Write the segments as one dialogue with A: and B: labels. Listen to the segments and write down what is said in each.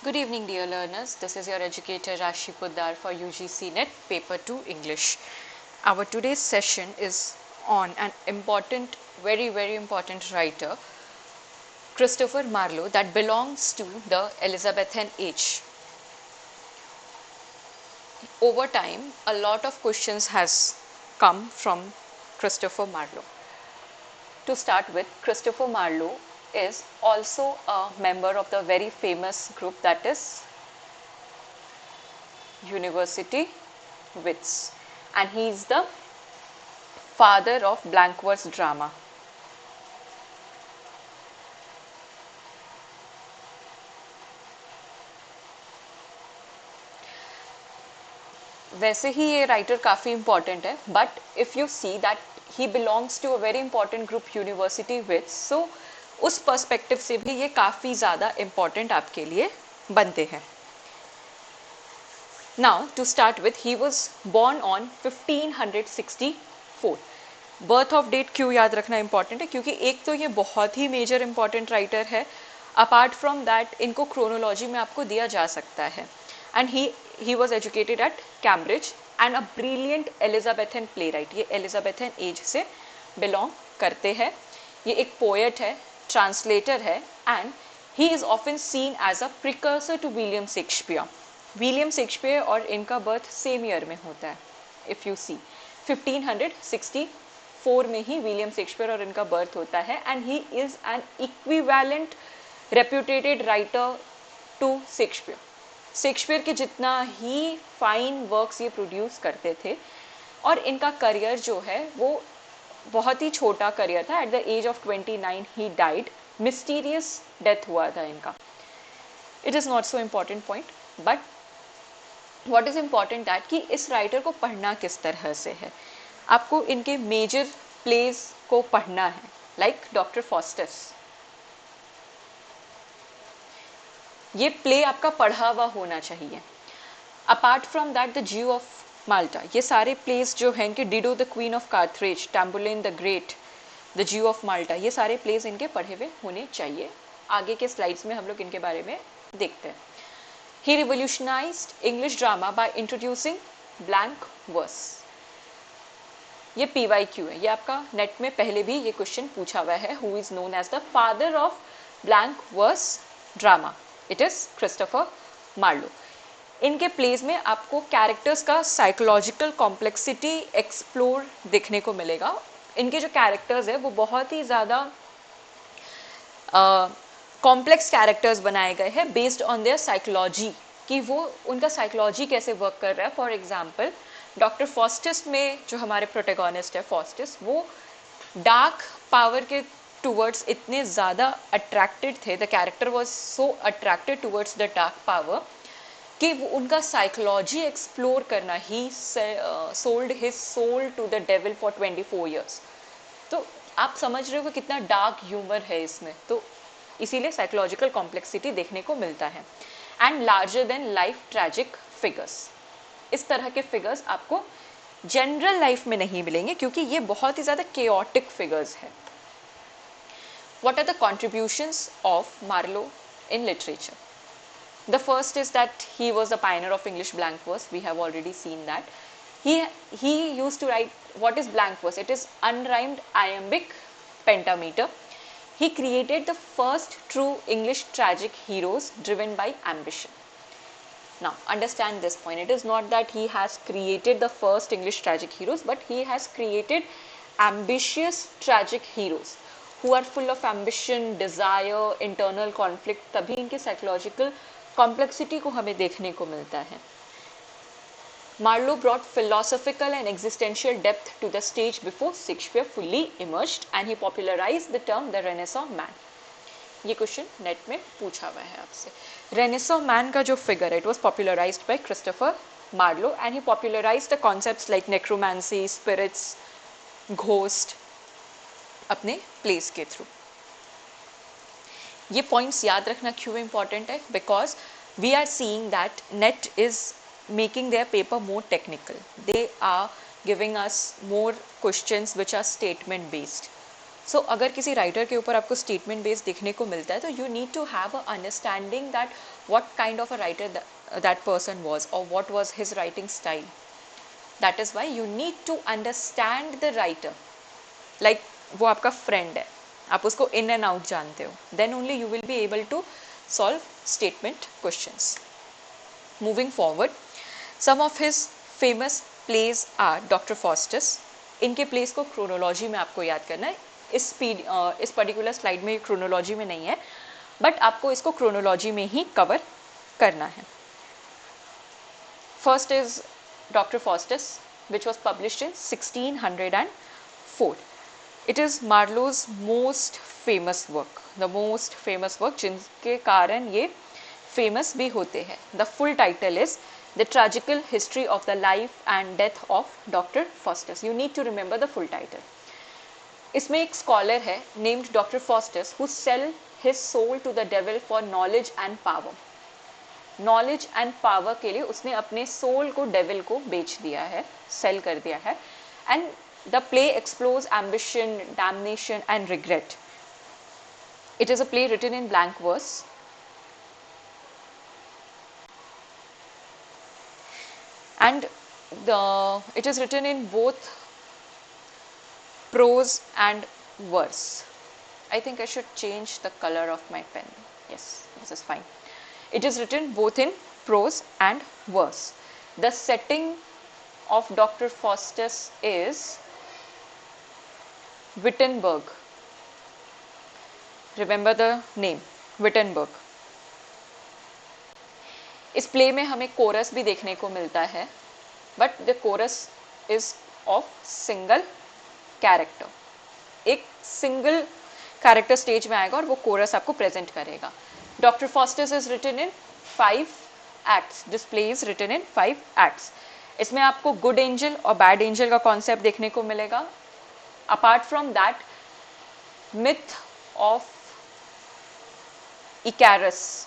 A: Good evening, dear learners. This is your educator Rashi Poddar for UGC NET Paper 2 English. Our today's session is on an important, very important writer, Christopher Marlowe, that belongs to the Elizabethan age. Over time, a lot of questions has come from Christopher Marlowe. To start with, Christopher Marlowe is also a member of the very famous group that is University Wits, and he is the father of blank verse drama. वैसे ही ये writer काफ़ी important है, but if you see that he belongs to a very important group university Wits, so उस perspective से भी ये काफ़ी ज़्यादा इम्पॉर्टेंट आपके लिए बनते हैं. Now to start with, he was born on 1564. Birth of date क्यों याद रखना इंपॉर्टेंट है? क्योंकि एक तो ये बहुत ही मेजर इंपॉर्टेंट राइटर है, अपार्ट फ्रॉम दैट इनको क्रोनोलॉजी में आपको दिया जा सकता है. And he was educated at Cambridge and a brilliant Elizabethan playwright. ये Elizabethan एज से बिलोंग करते हैं. ये एक पोएट है, ट्रांसलेटर है, and he is often seen as a precursor to William Shakespeare. William Shakespeare और इनका बर्थ सेम ईयर में होता है. इफ यू सी 1564 में ही विलियम शेक्सपियर और इनका बर्थ होता है, and he is an equivalent reputated writer to Shakespeare. Shakespeare के जितना ही फाइन वर्क्स ये प्रोड्यूस करते थे, और इनका करियर जो है वो बहुत ही छोटा करियर था. At the age of 29 he died. Mysterious death हुआ था इनका. It is not so important point, but what is important that कि इस राइटर को पढ़ना किस तरह से है. आपको इनके मेजर प्लेज को पढ़ना है, लाइक dr.faustus. ये प्ले आपका पढ़ा हुआ होना चाहिए. Apart from that, the Jew of Malta, ये सारे प्लेस जो हैं इनके, Dido the queen of Carthage, Tamburlaine the great, the Jew of Malta, ये सारे प्लेस इनके पढ़े हुए होने चाहिए. आगे के स्लाइड्स में हम लोग इनके बारे में देखते हैं. He revolutionised English drama by introducing blank verse. ये PYQ है, ये आपका नेट में पहले भी ये क्वेश्चन पूछा हुआ है. Who is known as the father of blank verse drama? It is Christopher Marlowe. इनके प्लेज में आपको कैरेक्टर्स का साइकोलॉजिकल कॉम्प्लेक्सिटी एक्सप्लोर देखने को मिलेगा. इनके जो कैरेक्टर्स है वो बहुत ही ज़्यादा कॉम्प्लेक्स कैरेक्टर्स बनाए गए हैं बेस्ड ऑन देयर साइकोलॉजी, कि वो उनका साइकोलॉजी कैसे वर्क कर रहा है. फॉर एग्जाम्पल, डॉक्टर फॉस्टस में जो हमारे प्रोटेगोनिस्ट है फॉस्टस, वो डार्क पावर के टूवर्ड्स इतने ज़्यादा अट्रैक्टेड थे, the character was so attracted towards the dark power, कि वो उनका साइकोलॉजी एक्सप्लोर करना, he sold his soul to the devil for 24 years. तो आप समझ रहे हो कि कितना डार्क ह्यूमर है इसमें. तो इसीलिए साइकोलॉजिकल कॉम्प्लेक्सिटी देखने को मिलता है. And larger than life tragic figures. इस तरह के फिगर्स आपको जनरल लाइफ में नहीं मिलेंगे, क्योंकि ये बहुत ही ज़्यादा केओटिक फिगर्स है. What are the contributions of Marlowe in literature? The first is that he was a pioneer of English blank verse. We have already seen that. He used to write, what is blank verse? It is unrhymed iambic pentameter. He created the first true English tragic heroes driven by ambition. Now, understand this point. It is not that he has created the first English tragic heroes, but he has created ambitious tragic heroes who are full of ambition, desire, internal conflict. तभी इनके psychological complexity को हमें देखने को मिलता है. Marlowe brought philosophical and existential depth to the stage before Shakespeare fully emerged, and he popularized the term the Renaissance man. ये question net में पूछा हुआ है आपसे. Renaissance man का जो फिगर है, it was popularized by Christopher Marlowe, and he popularized the concepts like necromancy, spirits, ghost अपने प्लेस के थ्रू. ये पॉइंट्स याद रखना क्यों इम्पॉर्टेंट है? Because we are seeing that NET is making their paper more technical. They are giving us more questions which are statement based. So अगर किसी writer के ऊपर आपको स्टेटमेंट बेस्ड देखने को मिलता है तो you need to have a understanding that what kind of a writer that person was और what was his writing style. That is why you need to understand the writer. Like वो आपका friend है, आप उसको in and out जानते हो, then only you will be able to solve statement questions. Moving forward, some of his famous plays are Doctor Faustus. इनके plays को chronology में आपको याद करना है. इस पर्टिकुलर स्लाइड में क्रोनोलॉजी में नहीं है, बट आपको इसको क्रोनोलॉजी में ही कवर करना है. First is doctor Faustus which was published in 1604. It is Marlowe's most famous work, the most famous work जिनके कारण ये famous भी होते हैं. The full title is The Tragical History of the Life and Death of Dr. Faustus. You need to remember the full title. इसमें एक scholar है named Dr. Faustus who sell his soul to the devil for knowledge and power. Knowledge and power के लिए उसने अपने soul को devil को बेच दिया है, सेल कर दिया है. And the play explores ambition, damnation and regret. It is a play written in blank verse. And it is written in both prose and verse. I think I should change the color of my pen. Yes, this is fine. It is written both in prose and verse. The setting of Dr. Faustus is Wittenberg. Remember the name, Wittenberg. इस play में हमें coarse भी देखने को मिलता है, but the coarse is of single character. एक single character stage में आएगा और वो कोरस आपको प्रेजेंट करेगा. Dr. Faustus is written in 5 acts. This play is written in 5 acts. इसमें आपको गुड एंजल और बैड एंजल का कॉन्सेप्ट देखने को मिलेगा. Apart from that, myth of Icarus.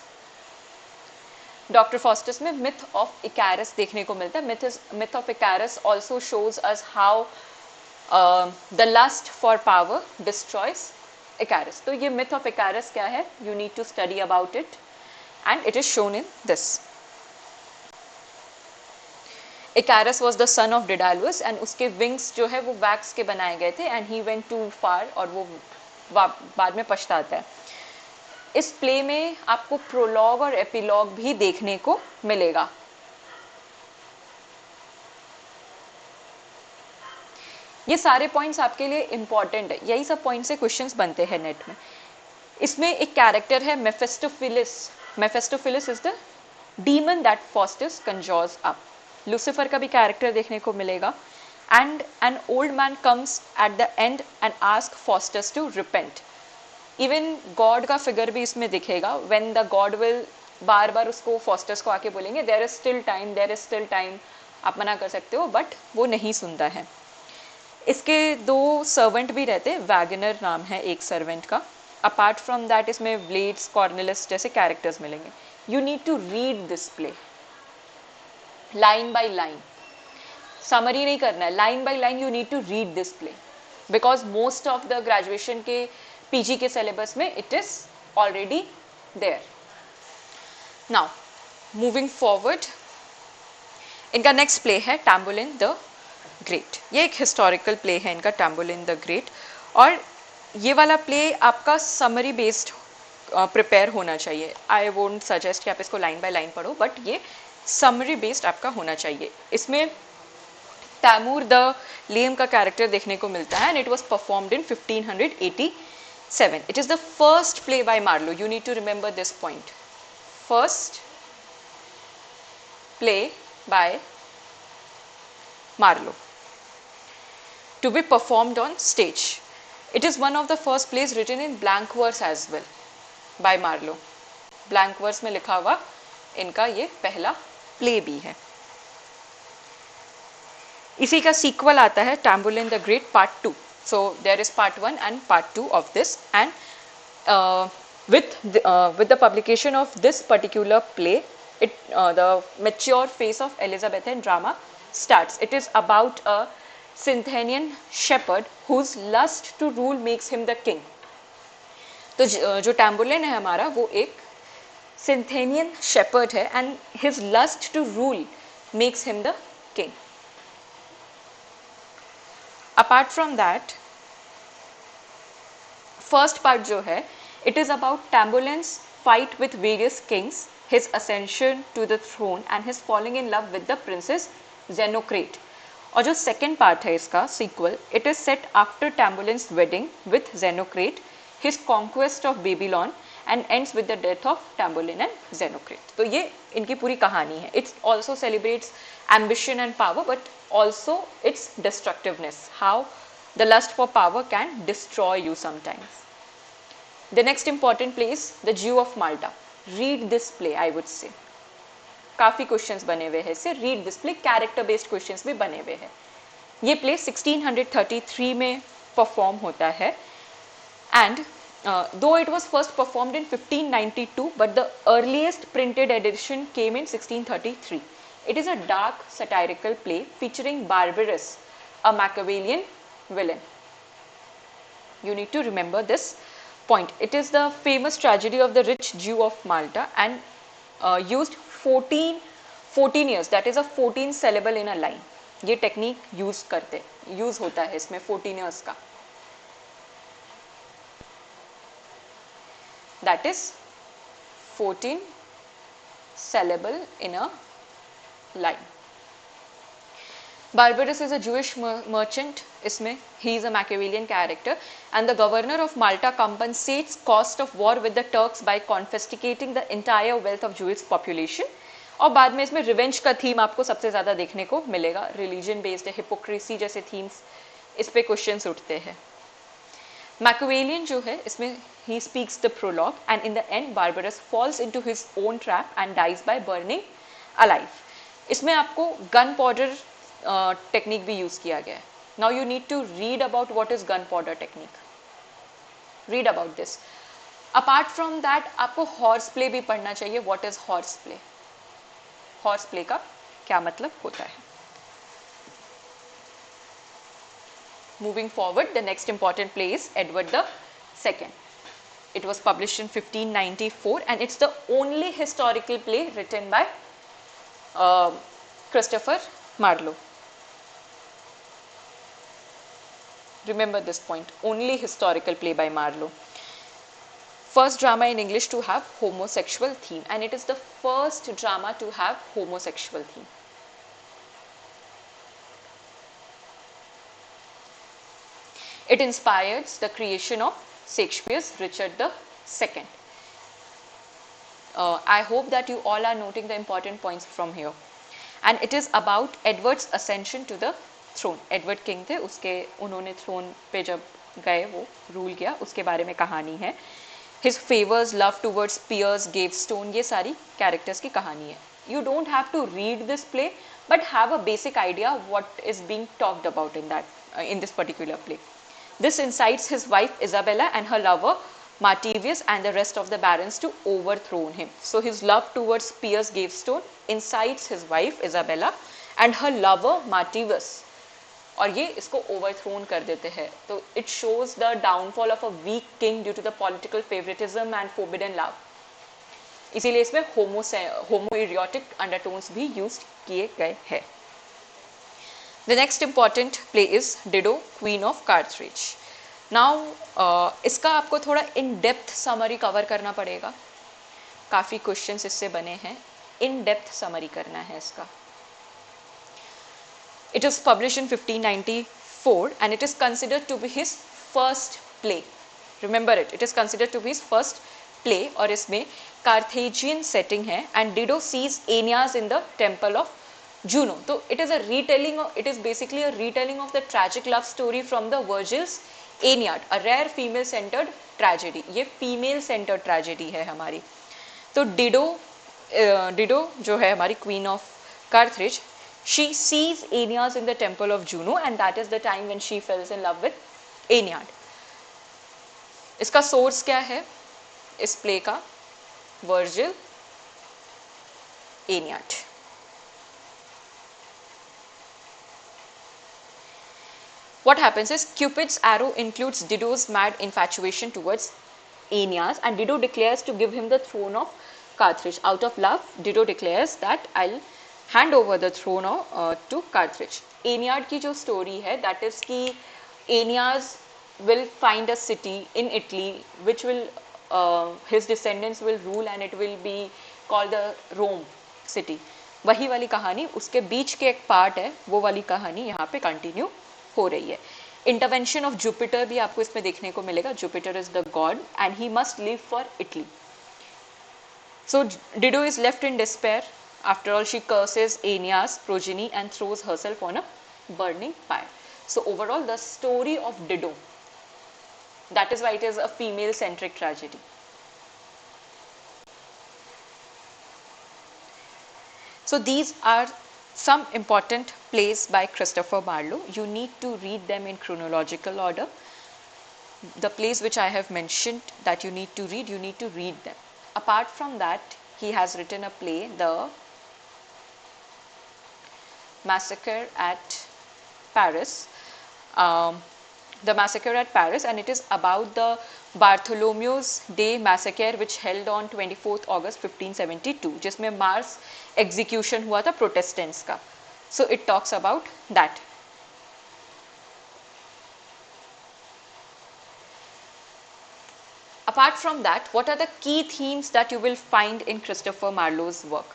A: Doctor Faustus में मिथ ऑफ इकैरस देखने को मिलता है. Myth of Icarus also shows us how the lust for power destroys Icarus. तो ये myth of Icarus क्या है? You need to study about it, and it is shown in this. Icarus was the son of Daedalus, and उसके wings जो है वो wax के बनाए गए थे, and he went too far, और वो बाद में पछताता है. इस प्ले में आपको प्रोलॉग और एपिलॉग भी देखने को मिलेगा. ये सारे पॉइंट्स आपके लिए इंपॉर्टेंट है, यही सब पॉइंट से क्वेश्चंस बनते हैं नेट में. इसमें एक कैरेक्टर है Mephistopheles. Mephistopheles is the demon that Faustus conjures up. Lucifer का भी कैरेक्टर देखने को मिलेगा. And an old man comes at the end and ask Faustus to repent. Even God का फिगर भी इसमें दिखेगा. व्हेन द गॉड विल बार बार उसको फॉस्टस को आके बोलेंगे there is still time, there is still time. आप मना कर सकते हो, बट वो नहीं सुनता है. इसके 2 सर्वेंट भी रहते हैं. वैगनर नाम है एक सर्वेंट का. अपार्ट फ्रॉम दैट इसमें ब्लेड्स, कॉर्नेलिस जैसे कैरेक्टर्स मिलेंगे. You need to read this play line by line. Summary नहीं करना है, line by line you need to read this play, because most of the graduation के PG के syllabus में it is already there. Now moving forward, इनका next play है Tamburlaine the great. ये एक हिस्टोरिकल प्ले है इनका, टैम्बुलिन द ग्रेट. और ये वाला प्ले आपका समरी बेस्ड प्रिपेयर होना चाहिए. आई वोंट सजेस्ट कि आप इसको लाइन बाय लाइन पढ़ो, बट ये समरी बेस्ड आपका होना चाहिए. इसमें तैमूर द लेम का कैरेक्टर देखने को मिलता है, and it was performed in 1587. It is the first play by Marlowe. You need to remember this point. First play by Marlowe to be performed on stage. It is one of the first plays written in blank verse as well by Marlowe. Blank verse में लिखा हुआ इनका ये पहला play भी है. इसी का सीक्वल आता है Tamburlaine the great part 2. So there is part 1 and part 2 of this, and with the publication of this particular play, the mature phase of Elizabethan drama starts. It is about a Scythian shepherd whose lust to rule makes him the king. तो जो टैम्बुलिन है हमारा वो एक Scythian shepherd है and his lust to rule makes him the king. Apart from that first part जो है it is about Tamburlaine's fight with various kings, his ascension to the throne and his falling in love with the princess Xenocrate. और जो second part है इसका sequel, it is set after Tamburlaine's wedding with Xenocrate, his conquest of Babylon and ends with the death of Tamburlaine and Xenocrate. तो ये इनकी पूरी कहानी है. It also celebrates ambition and power, but also its destructiveness, how the lust for power can destroy you sometimes. The next important play is The Jew of Malta. Read this play, I would say. काफ़ी questions बने हुए हैं इससे. Read this play, character based questions भी बने हुए हैं. ये प्ले 1633 में परफॉर्म होता है and though it was first performed in 1592 but the earliest printed edition came in 1633. It is a dark satirical play featuring Barbarous, a Machiavellian villain. You need to remember this point. It is the famous tragedy of the rich Jew of Malta and used 14 years, that is a 14 syllable in a line. ये technique use होता है इसमें 14 years का. That is 14 syllable in a line. Barbarous is a Jewish merchant. इसमें he is a Machiavellian character and the governor of Malta compensates cost of war with the Turks by confiscating the entire wealth of Jewish population. और बाद में इसमें revenge का theme आपको सबसे ज़्यादा देखने को मिलेगा. रिलीजन बेस्ड है, हिपोक्रेसी जैसे थीम्स इस पे क्वेश्चंस उठते हैं. Machiavellian जो है इसमें he speaks the prologue and in the end Barbarous falls into his own trap and dies by burning alive. इसमें आपको गन पाउडर टेक्निक भी यूज किया गया है. Now you need to read about what is gunpowder technique. Read about this. Apart from that, आपको horse play भी पढ़ना चाहिए. What is horse play? Horse play का क्या मतलब होता है? Moving forward, the next important play is Edward II. It was published in 1594 and it's the only historical play written by Christopher Marlowe. Remember this point, only historical play by Marlowe. First drama in English to have homosexual theme and it is the first drama to have homosexual theme. It inspires the creation of Shakespeare's Richard II. I hope that you all are noting the important points from here. And it is about Edward's ascension to the throne. Edward king थे, उसके उन्होंने throne पे जब गए वो rule किया, उसके बारे में कहानी है. His favors, love towards Piers Gavestone, ये सारी characters की कहानी है. You don't have to read this play, but have a basic idea what is being talked about in this particular play. This incites his wife Isabella and her lover Martivius and the rest of the barons to overthrow him. So his love towards Piers Gavestone incites his wife Isabella and her lover Martivius. और ये इसको overthrown कर देते हैं. तो it shows the downfall of a weak king due to the political favouritism and forbidden love. इसीलिए इसमें homoerotic undertones भी यूज किए गए हैं. The next important play is Dido queen of Carthage. Now इसका आपको थोड़ा इन डेप्थ समरी कवर करना पड़ेगा. काफ़ी क्वेश्चंस इससे बने हैं, इन डेप्थ समरी करना है इसका. It was published in 1594 and it is considered to be his first play. Remember it, it is considered to be his first play और इसमें Carthaginian setting है and Dido sees Aeneas in the temple of Juno. So it is a retelling of, it is basically a retelling of the tragic love story from the Virgil's Aeneid, a rare female centered tragedy. ये female centered tragedy है हमारी. तो Dido जो है हमारी queen of Carthage, she sees Aeneas in the temple of Juno and that is the time when she falls in love with Aeneid. इसका source क्या है इस प्ले का? Virgil, एनियाड. what happens is Cupid's arrow includes Dido's mad infatuation towards Aeneas, and Dido declares to give him the throne of Carthage. Out of love, Dido declares that I'll hand over the throne to Carthage. Aeneid की जो story है, that is कि Aeneas will find a city in Italy which will his descendants will rule and it will be called the Rome city. वही वाली कहानी उसके बीच के एक पार्ट है, वो वाली कहानी यहाँ पे कंटिन्यू हो रही है. इंटरवेंशन ऑफ जुपिटर भी आपको इसमें देखने को मिलेगा. Jupiter is the god and he must leave for Italy. So Dido is left in despair. After all she curses Aeneas progeny and throws herself on a burning fire. So overall the story of Dido, that is why it is a female centric tragedy. So these are some important plays by Christopher Marlowe. You need to read them in chronological order. The plays which I have mentioned that you need to read them. Apart from that, he has written a play, The Massacre at Paris. The Massacre at Paris, and it is about the Bartholomew's Day massacre which held on 24th August 1572, जिसमें Mars execution हुआ था Protestants का. So it talks about that. Apart from that, what are the key themes that you will find in Christopher Marlowe's work?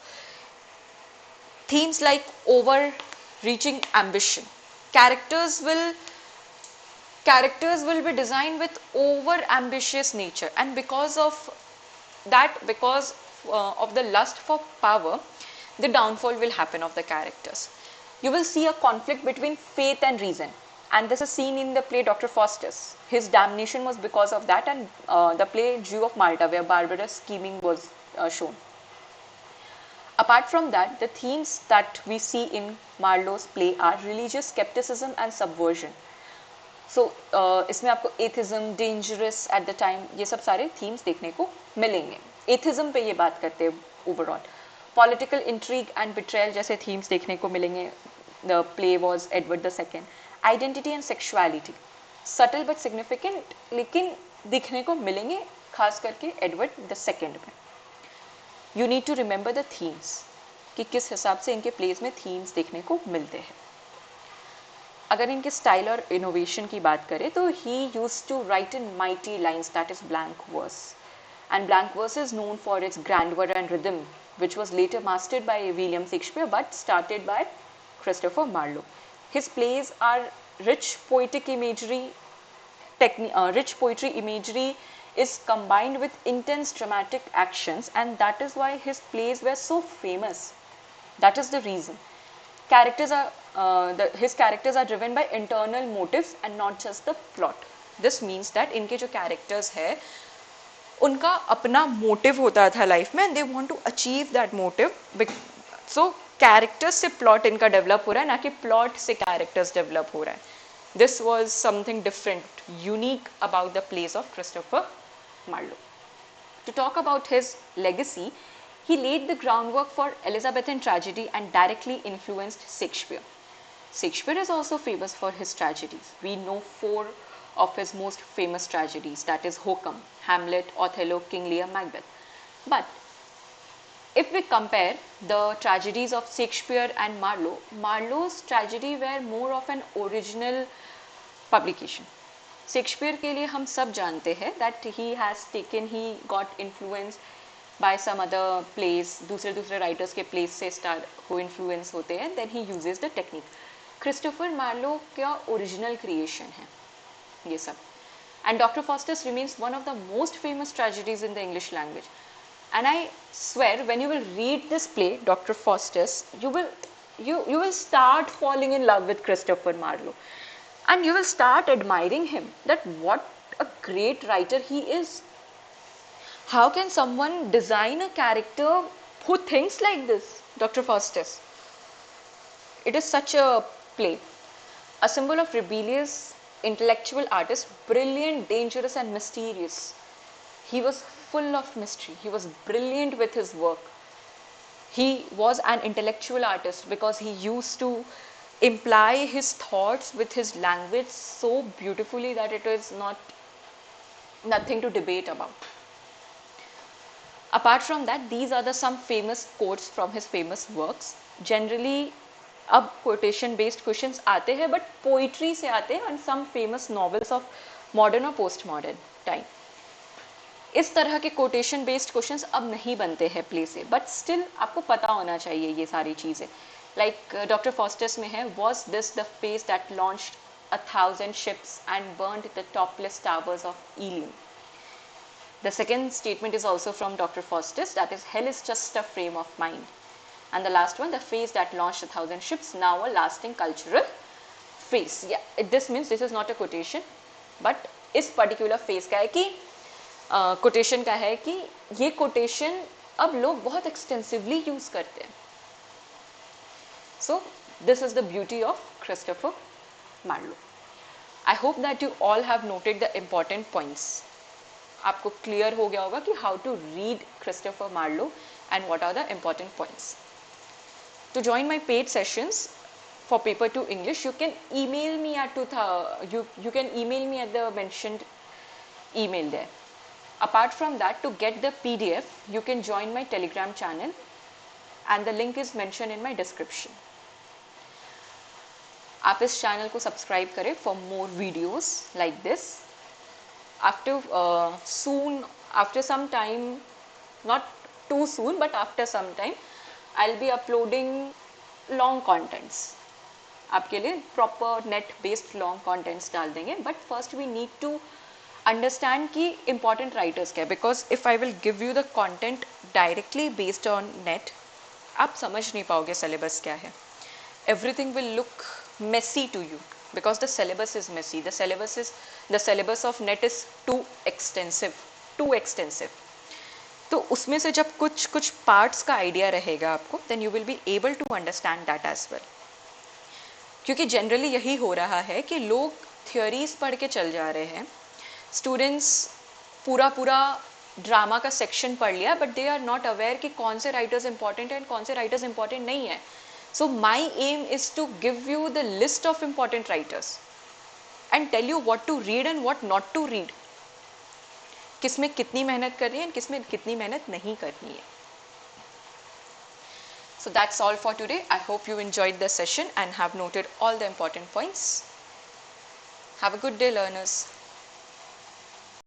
A: Themes like overreaching ambition. Characters will be designed with over ambitious nature, and because of that, because of the lust for power, the downfall will happen of the characters. You will see a conflict between faith and reason, and this is seen in the play Dr. Faustus. His damnation was because of that, and the play Jew of Malta, where barbarous scheming was shown. Apart from that, the themes that we see in Marlowe's play are religious skepticism and subversion. So इसमें आपको atheism, dangerous at the time, ये सब सारे themes देखने को मिलेंगे. Atheism पे ये बात करते हैं overall. Political intrigue and betrayal जैसे थीम्स देखने को मिलेंगे. The play was Edward the Second. Identity and sexuality, subtle but significant, लेकिन दिखने को मिलेंगे खास करके एडवर्ड द सेकेंड में. You need to remember the themes, कि किस हिसाब से इनके प्लेज में थीम्स देखने को मिलते हैं. अगर इनके स्टाइल और इनोवेशन की बात करें तो he used to write in mighty lines, that is blank verse, and blank verse is known for its grandeur and rhythm, which was later mastered by William Shakespeare but started by Christopher Marlowe. His plays are rich poetic imagery. Rich poetry imagery is combined with intense dramatic actions, and that is why his plays were so famous. That is the reason. His characters are driven by internal motives and not just the plot. This means that इनके जो characters है उनका अपना motive होता था life में, and they want to achieve that motive. So characters से plot इनका डेवलप हो रहा है, ना कि प्लॉट से कैरेक्टर्स डेवलप हो रहा है. This was something different, unique about the plays of Christopher Marlowe. To talk about his legacy, he laid the groundwork for Elizabethan tragedy and directly influenced Shakespeare. Shakespeare is also famous for his tragedies. We know 4 of his most famous tragedies, that is Hokum, Hamlet, Othello, King Lear, Macbeth. But if we compare the tragedies of Shakespeare and Marlowe, Marlowe's tragedy were more of an original publication. Shakespeare के लिए हम सब जानते हैं that he got influenced by some other plays, दूसरे writers के plays से को influence होते हैं, then he uses the technique. Christopher Marlowe का original creation है ये सब. And Dr. Faustus remains one of the most famous tragedies in the English language. And I swear, when you will read this play, Dr. Faustus, you will start falling in love with Christopher Marlowe, and you will start admiring him. That what a great writer he is. How can someone design a character who thinks like this? Dr. Faustus. It is such a play, a symbol of rebellious intellectual artist, brilliant, dangerous and mysterious. He was full of mystery. He was brilliant with his work. He was an intellectual artist because he used to imply his thoughts with his language so beautifully that it is nothing to debate about. Apart from that, these are the some famous quotes from his famous works. Generally, अब quotation based questions आते हैं, but poetry से आते हैं and some famous novels of modern or post modern time. इस तरह के quotation based questions अब नहीं बनते हैं प्ले से, but still आपको पता होना चाहिए ये सारी चीज़ें. Like Dr. Faustus में है, was this the face that launched 1,000 ships and burned the topless towers of Ilium? The second statement is also from Dr. Faustus, that is, hell is just a frame of mind. And the last one, the face that launched 1,000 ships, now a lasting cultural face. Yeah, this means this is not a quotation, but इस particular face का है कि quotation का है कि ये quotation अब लोग बहुत extensively use करते हैं. So this is the beauty of Christopher Marlowe. I hope that you all have noted the important points. आपको क्लियर हो गया होगा कि how to read Christopher Marlowe and what are the important points. To join my paid sessions for paper two English, you can email me at the mentioned email there. Apart from that, to get the PDF, you can join my Telegram channel and the link is mentioned in my description. आप इस channel को subscribe करें for more videos like this. After some time, not too soon, but after some time, I'll be uploading long contents. आपके लिए proper net based long contents डाल देंगे. But first we need to understand कि important writers क्या है, because if I will give you the content directly based on net, आप समझ नहीं पाओगे syllabus क्या है. Everything will look messy to you because the syllabus is messy. The syllabus of net is too extensive. तो उसमें से जब कुछ parts का idea रहेगा आपको, then you will be able to understand that as well. क्योंकि generally यही हो रहा है कि लोग theories पढ़ के चल जा रहे हैं. Students पूरा ड्रामा का section पढ़ लिया, but they are not aware कि कौन से writers important हैं और कौन से writers important नहीं है. So my aim is to give you the list of important writers and tell you what to read and what not to read. किसमें कितनी मेहनत करनी है और किसमें कितनी मेहनत नहीं करनी है. So that's all for today. I hope you enjoyed the session and have noted all the important points. Have a good day, learners.